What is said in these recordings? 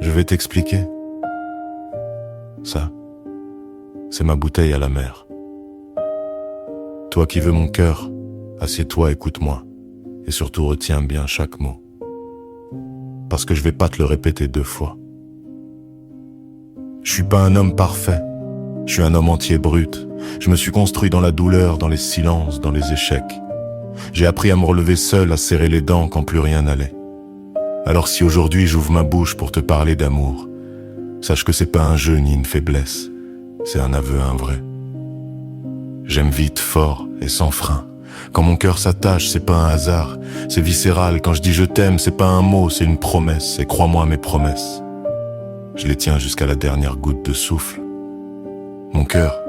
Je vais t'expliquer. Ça, c'est ma bouteille à la mer. Toi qui veux mon cœur, assieds-toi, écoute-moi, et surtout retiens bien chaque mot. Parce que je vais pas te le répéter 2 fois. Je suis pas un homme parfait, je suis un homme entier brut. Je me suis construit dans la douleur, dans les silences, dans les échecs. J'ai appris à me relever seul, à serrer les dents quand plus rien n'allait. Alors si aujourd'hui j'ouvre ma bouche pour te parler d'amour, sache que c'est pas un jeu ni une faiblesse, c'est un aveu, un vrai. J'aime vite, fort et sans frein. Quand mon cœur s'attache, c'est pas un hasard, c'est viscéral. Quand je dis je t'aime, c'est pas un mot, c'est une promesse. Et crois-moi à mes promesses, je les tiens jusqu'à la dernière goutte de souffle. Mon cœur,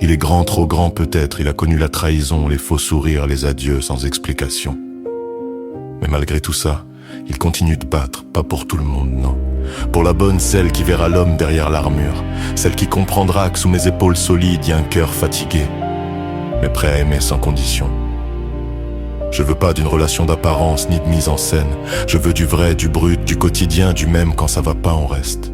il est grand, trop grand peut-être. Il a connu la trahison, les faux sourires, les adieux sans explication. Mais malgré tout ça, il continue de battre, pas pour tout le monde, non. Pour la bonne, celle qui verra l'homme derrière l'armure, celle qui comprendra que sous mes épaules solides y a un cœur fatigué, mais prêt à aimer sans condition. Je veux pas d'une relation d'apparence ni de mise en scène. Je veux du vrai, du brut, du quotidien, du même quand ça va pas, on reste.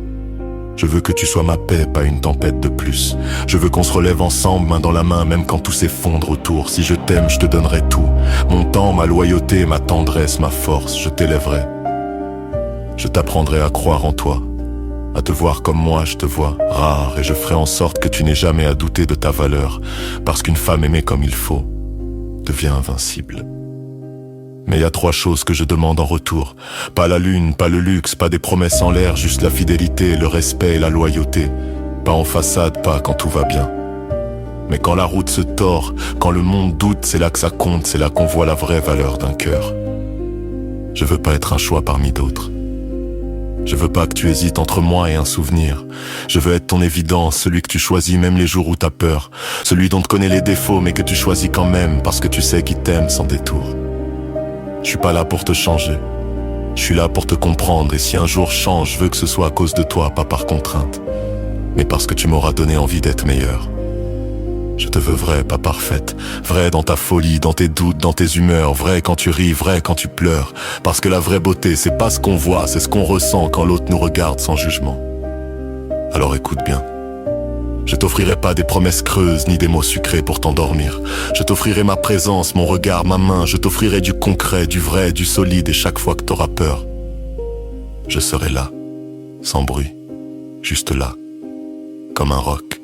Je veux que tu sois ma paix, pas une tempête de plus. Je veux qu'on se relève ensemble, main dans la main, même quand tout s'effondre autour. Si je t'aime, je te donnerai tout. Mon temps, ma loyauté, ma tendresse, ma force, je t'élèverai. Je t'apprendrai à croire en toi, à te voir comme moi je te vois, rare, et je ferai en sorte que tu n'aies jamais à douter de ta valeur, parce qu'une femme aimée comme il faut devient invincible. Mais il y a 3 choses que je demande en retour. Pas la lune, pas le luxe, pas des promesses en l'air, juste la fidélité, le respect et la loyauté. Pas en façade, pas quand tout va bien. Mais quand la route se tord, quand le monde doute, c'est là que ça compte, c'est là qu'on voit la vraie valeur d'un cœur. Je veux pas être un choix parmi d'autres. Je veux pas que tu hésites entre moi et un souvenir. Je veux être ton évidence, celui que tu choisis même les jours où t'as peur. Celui dont tu connais les défauts mais que tu choisis quand même, parce que tu sais qu'il t'aime sans détour. Je suis pas là pour te changer, je suis là pour te comprendre. Et si un jour je change, je veux que ce soit à cause de toi, pas par contrainte, mais parce que tu m'auras donné envie d'être meilleur. Je te veux vraie, pas parfaite, vraie dans ta folie, dans tes doutes, dans tes humeurs, vraie quand tu ris, vraie quand tu pleures. Parce que la vraie beauté, c'est pas ce qu'on voit, c'est ce qu'on ressent quand l'autre nous regarde sans jugement. Alors écoute bien. Je t'offrirai pas des promesses creuses ni des mots sucrés pour t'endormir. Je t'offrirai ma présence, mon regard, ma main. Je t'offrirai du concret, du vrai, du solide. Et chaque fois que t'auras peur, je serai là, sans bruit, juste là, comme un roc.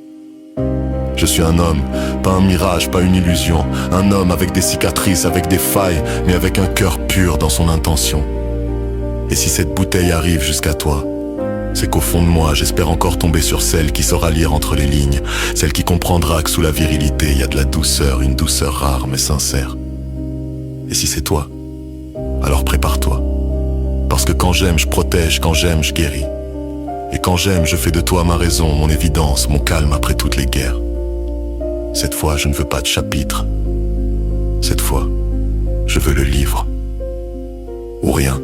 Je suis un homme, pas un mirage, pas une illusion. Un homme avec des cicatrices, avec des failles, mais avec un cœur pur dans son intention. Et si cette bouteille arrive jusqu'à toi, c'est qu'au fond de moi, j'espère encore tomber sur celle qui saura lire entre les lignes, celle qui comprendra que sous la virilité, il y a de la douceur, une douceur rare mais sincère. Et si c'est toi, alors prépare-toi. Parce que quand j'aime, je protège, quand j'aime, je guéris. Et quand j'aime, je fais de toi ma raison, mon évidence, mon calme après toutes les guerres. Cette fois, je ne veux pas de chapitre. Cette fois, je veux le livre. Ou rien.